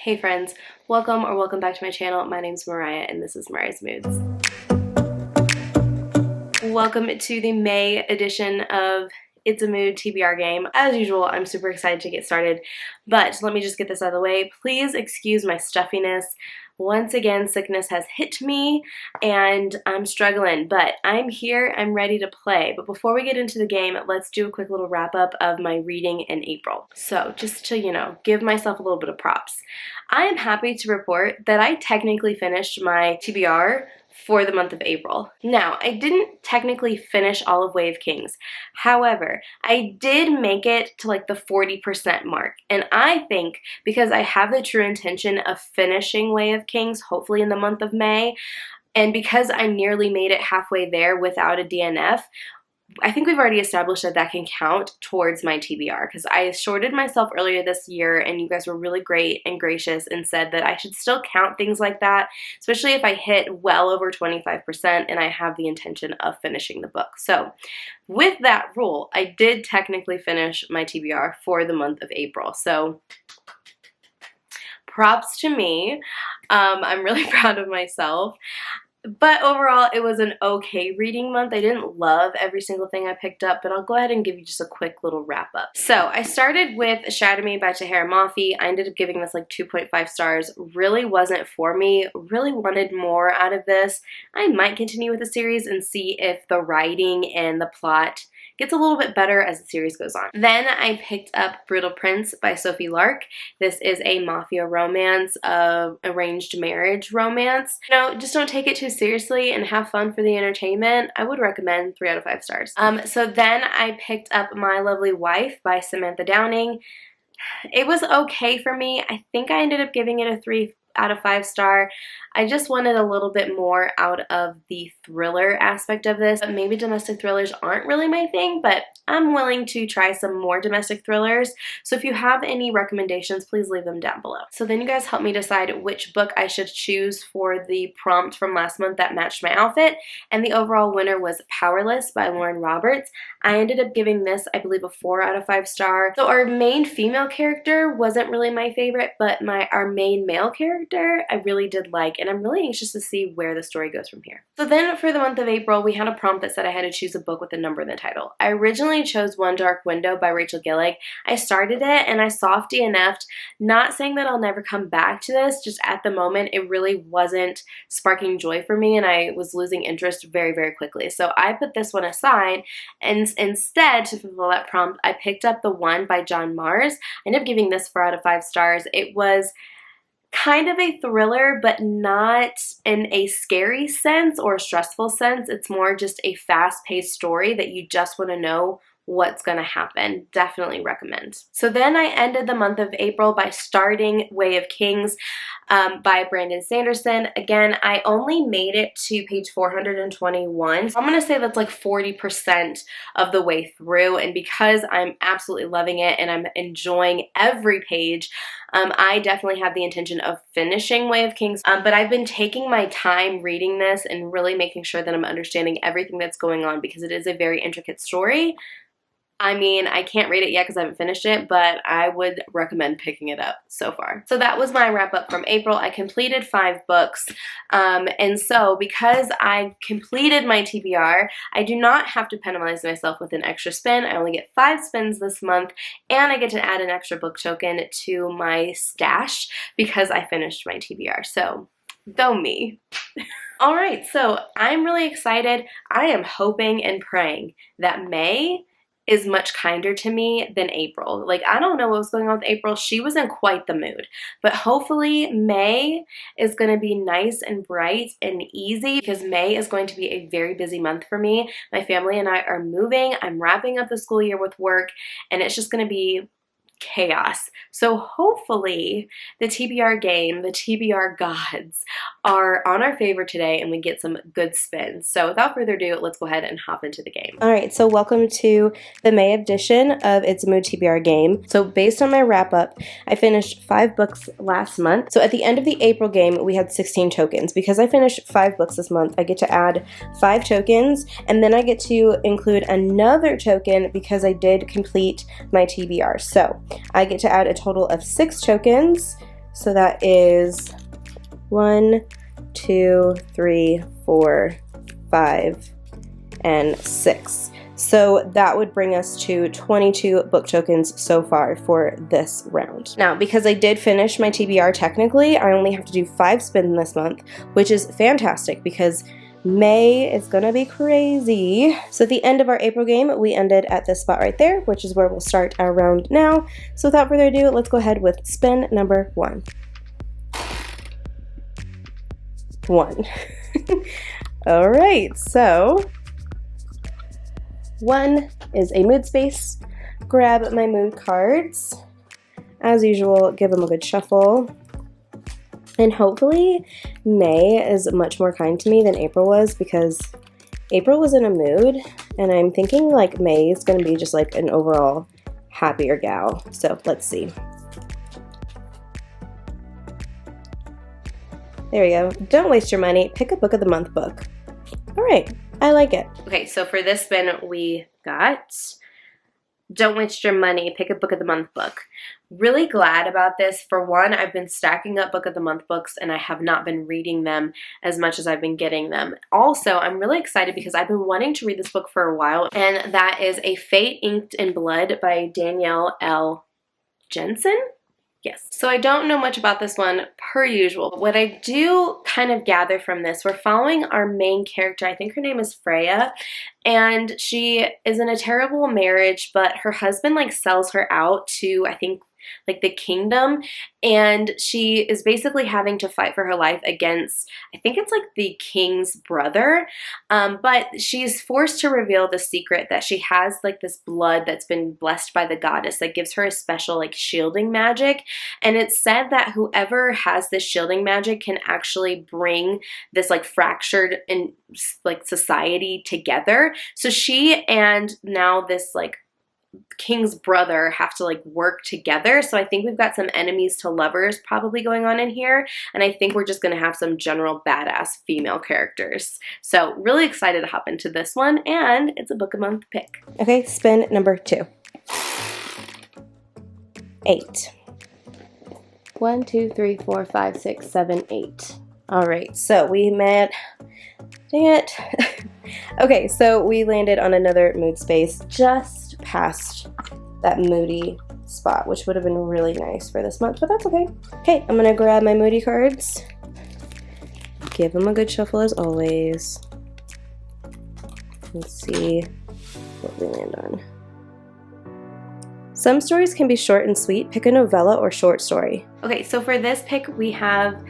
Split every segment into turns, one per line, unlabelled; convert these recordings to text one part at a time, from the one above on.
Hey friends, welcome back to my channel. My name's Mariah and this is Mariah's Moods. Welcome to the May edition of It's a Mood TBR game. As usual, I'm super excited to get started, but let me just get this out of the way. Please excuse my stuffiness. Once again, sickness has hit me and I'm struggling, but I'm here, I'm ready to play. But before we get into the game, let's do a quick little wrap up of my reading in April. So just to, give myself a little bit of props. I am happy to report that I technically finished my TBR for the month of April. Now, I didn't technically finish all of Way of Kings. However, I did make it to like the 40% mark. And I think because I have the true intention of finishing Way of Kings, hopefully in the month of May, and because I nearly made it halfway there without a DNF, I think we've already established that that can count towards my TBR because I shorted myself earlier this year and you guys were really great and gracious and said that I should still count things like that, especially if I hit well over 25% and I have the intention of finishing the book. So with that rule, I did technically finish my TBR for the month of April. So props to me. I'm really proud of myself. But overall, it was an okay reading month. I didn't love every single thing I picked up, but I'll go ahead and give you just a quick little wrap up. So I started with Shadow Me by Tahira Mafi. I ended up giving this like 2.5 stars. Really wasn't for me. Really wanted more out of this. I might continue with the series and see if the writing and the plot gets a little bit better as the series goes on. Then I picked up Brutal Prince by Sophie Lark. This is a mafia romance, arranged marriage romance. Just don't take it too seriously and have fun for the entertainment. I would recommend 3 out of 5 stars. So then I picked up My Lovely Wife by Samantha Downing. It was okay for me. I think I ended up giving it a 3 out of 5 star. I just wanted a little bit more out of the thriller aspect of this. Maybe domestic thrillers aren't really my thing, but I'm willing to try some more domestic thrillers. So if you have any recommendations, please leave them down below. So then you guys help me decide which book I should choose for the prompt from last month that matched my outfit. And the overall winner was Powerless by Lauren Roberts. I ended up giving this, I believe, a 4 out of 5 star. So our main female character wasn't really my favorite, but our main male character I really did like, and I'm really anxious to see where the story goes from here. So then for the month of April, we had a prompt that said I had to choose a book with a number in the title. I originally chose One Dark Window by Rachel Gillig. I started it and I soft DNF'd, not saying that I'll never come back to this, just at the moment it really wasn't sparking joy for me and I was losing interest very, very quickly. So I put this one aside and instead, to fulfill that prompt, I picked up The One by John Mars. I ended up giving this 4 out of 5 stars. It was kind of a thriller, but not in a scary sense or a stressful sense. It's more just a fast-paced story that you just want to know what's going to happen. Definitely recommend. So then I ended the month of April by starting Way of Kings by Brandon Sanderson. Again, I only made it to page 421. So I'm going to say that's like 40% of the way through. And because I'm absolutely loving it and I'm enjoying every page, I definitely have the intention of finishing Way of Kings. But I've been taking my time reading this and really making sure that I'm understanding everything that's going on because it is a very intricate story. I mean, I can't read it yet because I haven't finished it, but I would recommend picking it up so far. So that was my wrap up from April. I completed 5 books. And so because I completed my TBR, I do not have to penalize myself with an extra spin. I only get 5 spins this month, and I get to add an extra book token to my stash because I finished my TBR. So go me. All right, so I'm really excited. I am hoping and praying that May is much kinder to me than April. Like, I don't know what was going on with April. She was in quite the mood. But hopefully May is going to be nice and bright and easy because May is going to be a very busy month for me. My family and I are moving. I'm wrapping up the school year with work, and it's just going to be chaos. So hopefully the TBR game, the TBR gods, are on our favor today and we get some good spins. So without further ado, let's go ahead and hop into the game. Alright, so welcome to the May edition of It's a Mood TBR game. So based on my wrap up, I finished 5 books last month. So at the end of the April game, we had 16 tokens. Because I finished 5 books this month, I get to add 5 tokens, and then I get to include another token because I did complete my TBR. So I get to add a total of 6 tokens. So that is 1, 2, 3, 4, 5, and 6. So that would bring us to 22 book tokens so far for this round. Now, because I did finish my TBR technically, I only have to do 5 spins this month, which is fantastic because May is gonna be crazy. So at the end of our April game, we ended at this spot right there, which is where we'll start our round now. So without further ado, let's go ahead with spin number 1. 1. All right, so 1 is a mood space. Grab my mood cards. As usual, give them a good shuffle. And hopefully May is much more kind to me than April was, because April was in a mood, and I'm thinking like May is going to be just like an overall happier gal. So let's see. There we go. Don't waste your money. Pick a book of the month book. All right. I like it. Okay, so for this spin, we got Don't Waste Your Money, Pick a Book of the Month book. Really glad about this. For one, I've been stacking up Book of the Month books and I have not been reading them as much as I've been getting them. Also, I'm really excited because I've been wanting to read this book for a while, and that is A Fate Inked in Blood by Danielle L. Jensen. Yes. So I don't know much about this one per usual. What I do kind of gather from this, we're following our main character. I think her name is Freya, and she is in a terrible marriage, but her husband like sells her out to, I think, like the kingdom, and she is basically having to fight for her life against, I think it's like the king's brother, but she's forced to reveal the secret that she has like this blood that's been blessed by the goddess that gives her a special like shielding magic, and it's said that whoever has this shielding magic can actually bring this like fractured and like society together. So she and now this like king's brother have to like work together. So I think we've got some enemies to lovers probably going on in here, and I think we're just gonna have some general badass female characters. So really excited to hop into this one, and it's a book a month pick. Okay, spin number 2. 8. 1, 2, 3, 4, 5, 6, 7, 8. All right, so we met. Dang it. Okay, so we landed on another mood space just past that moody spot, which would have been really nice for this month, but that's okay. Okay, I'm gonna grab my moody cards. Give them a good shuffle as always. Let's see what we land on. Some stories can be short and sweet. Pick a novella or short story. Okay, so for this pick, we have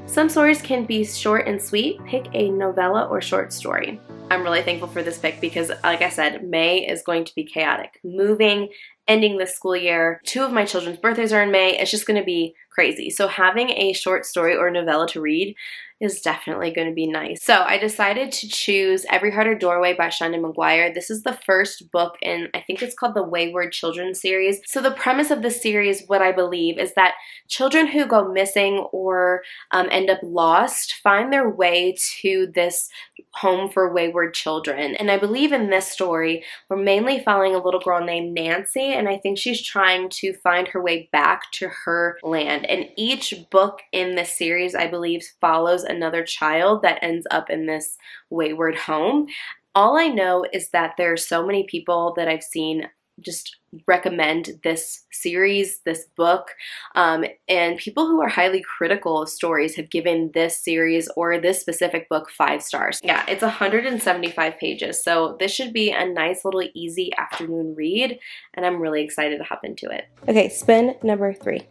some stories can be short and sweet. Pick a novella or short story. I'm really thankful for this pick because, like I said, May is going to be chaotic. Moving, ending this school year, 2 of my children's birthdays are in May. It's just going to be crazy. So having a short story or novella to read is definitely going to be nice. So I decided to choose Every Heart a Doorway by Shonda Maguire. This is the first book in, I think it's called the Wayward Children series. So the premise of this series, what I believe, is that children who go missing or end up lost find their way to this home for wayward children. And I believe in this story, we're mainly following a little girl named Nancy, and I think she's trying to find her way back to her land. And each book in this series, I believe, follows another child that ends up in this wayward home. All I know is that there are so many people that I've seen just recommend this series, this book, and people who are highly critical of stories have given this series or this specific book 5 stars. Yeah, it's 175 pages, so this should be a nice little easy afternoon read, and I'm really excited to hop into it. Okay, spin number 3.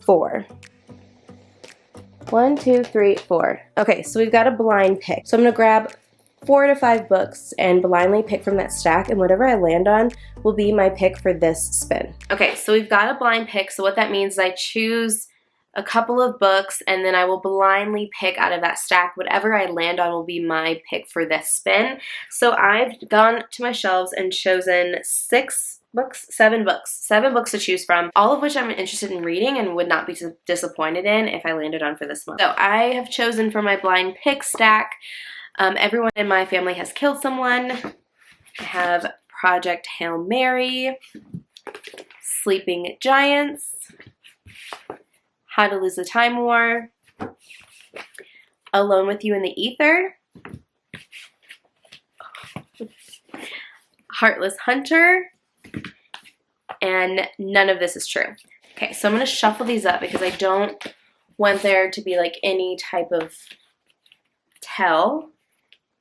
4. 1, 2, 3, 4. Okay, so we've got a blind pick. So I'm gonna grab 4 to 5 books and blindly pick from that stack, and whatever I land on will be my pick for this spin. Okay, so we've got a blind pick, so what that means is I choose a couple of books and then I will blindly pick out of that stack. Whatever I land on will be my pick for this spin. So I've gone to my shelves and chosen 7 books to choose from, all of which I'm interested in reading and would not be disappointed in if I landed on for this month. So I have chosen for my blind pick stack, Everyone in My Family Has Killed Someone. I have Project Hail Mary, Sleeping Giants, How to Lose the Time War, Alone with You in the Ether, Heartless Hunter, and None of This Is True. Okay, so I'm going to shuffle these up because I don't want there to be like any type of tell.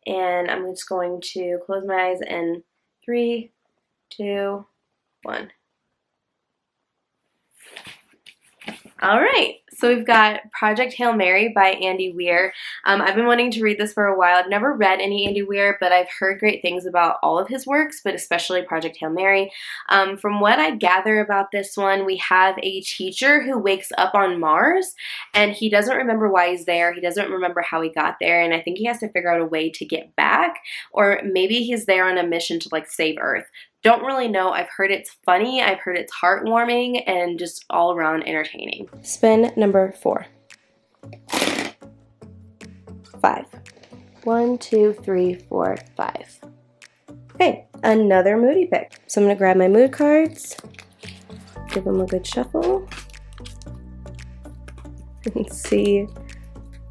And I'm just going to close my eyes in 3, 2, 1. All right, so we've got Project Hail Mary by Andy Weir. I've been wanting to read this for a while. I've never read any Andy Weir, but I've heard great things about all of his works, but especially Project Hail Mary. From what I gather about this one, we have a teacher who wakes up on Mars, and he doesn't remember why he's there. He doesn't remember how he got there, and I think he has to figure out a way to get back, or maybe he's there on a mission to like save Earth. Don't really know. I've heard it's funny, I've heard it's heartwarming, and just all around entertaining. Spin number 4. 5. 1, 2, 3, 4, 5. Okay, another moody pick. So I'm gonna grab my mood cards, give them a good shuffle, and see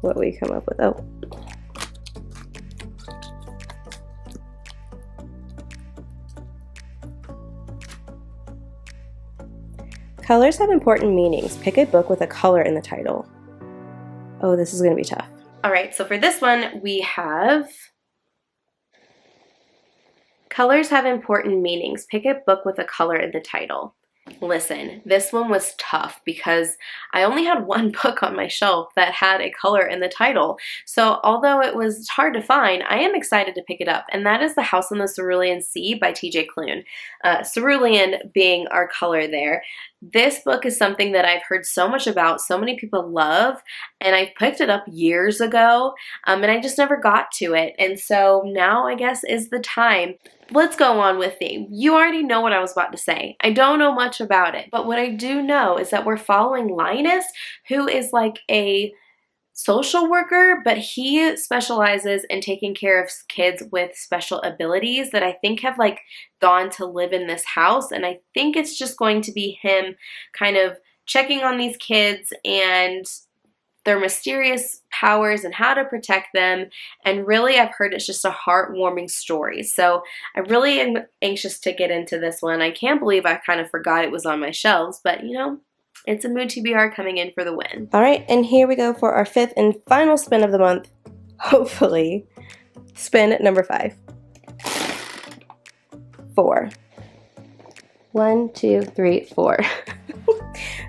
what we come up with. Oh. Colors have important meanings. Pick a book with a color in the title. Oh, this is going to be tough. All right, so for this one, we have colors have important meanings. Pick a book with a color in the title. Listen, this one was tough because I only had one book on my shelf that had a color in the title. So although it was hard to find, I am excited to pick it up, and that is The House on the Cerulean Sea by T.J. Klune. Cerulean being our color there. This book is something that I've heard so much about, so many people love, and I picked it up years ago, and I just never got to it. And so now I guess is the time. Let's go on with theme. You already know what I was about to say. I don't know much about it, but what I do know is that we're following Linus, who is like a social worker, but he specializes in taking care of kids with special abilities that I think have like gone to live in this house, and I think it's just going to be him kind of checking on these kids and their mysterious powers and how to protect them. And really, I've heard it's just a heartwarming story. So I really am anxious to get into this one. I can't believe I kind of forgot it was on my shelves, but you know, it's a mood TBR coming in for the win. All right, and here we go for our 5th and final spin of the month. Hopefully, spin number 5. 4. 1, 2, 3, 4.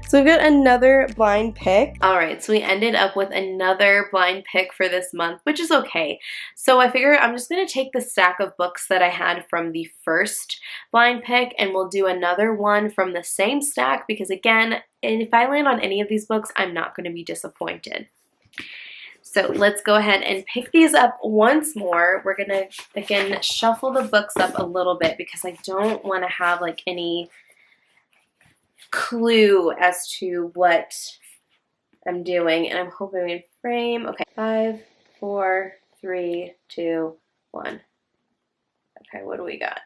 So we've got another blind pick. All right, so we ended up with another blind pick for this month, which is okay. So I figure I'm just gonna take the stack of books that I had from the first blind pick, and we'll do another one from the same stack, because again, if I land on any of these books, I'm not gonna be disappointed. So let's go ahead and pick these up once more. We're gonna, again, shuffle the books up a little bit because I don't wanna have like any clue as to what I'm doing, and I'm hoping we can frame. Okay, 5, 4, 3, 2, 1. Okay, what do we got?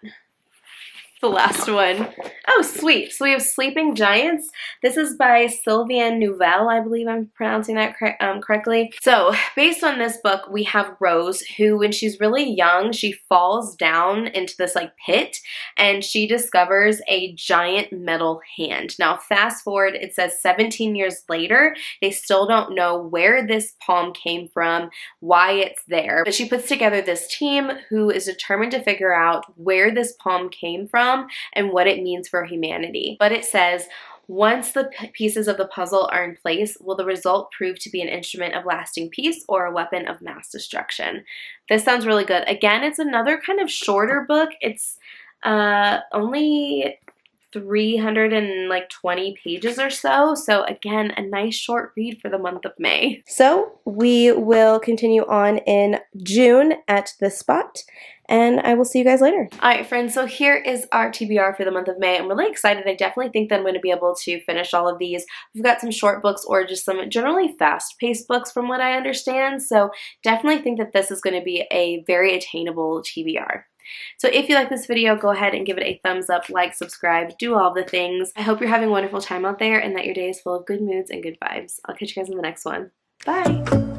The last one. Oh, sweet. So we have Sleeping Giants. This is by Sylviane Nouvelle. I believe I'm pronouncing that correctly. So based on this book, we have Rose, who when she's really young, she falls down into this like pit, and she discovers a giant metal hand. Now fast forward, it says 17 years later, they still don't know where this palm came from, why it's there. But she puts together this team who is determined to figure out where this palm came from and what it means for humanity. But it says, once the pieces of the puzzle are in place, will the result prove to be an instrument of lasting peace or a weapon of mass destruction? This sounds really good. Again, it's another kind of shorter book. It's only 320 pages or so. So again, a nice short read for the month of May. So we will continue on in June at this spot, and I will see you guys later. All right, friends, so here is our TBR for the month of May. I'm really excited. I definitely think that I'm going to be able to finish all of these. We've got some short books or just some generally fast-paced books from what I understand, so definitely think that this is going to be a very attainable TBR. So if you like this video, go ahead and give it a thumbs up, like, subscribe, do all the things. I hope you're having a wonderful time out there and that your day is full of good moods and good vibes. I'll catch you guys in the next one. Bye!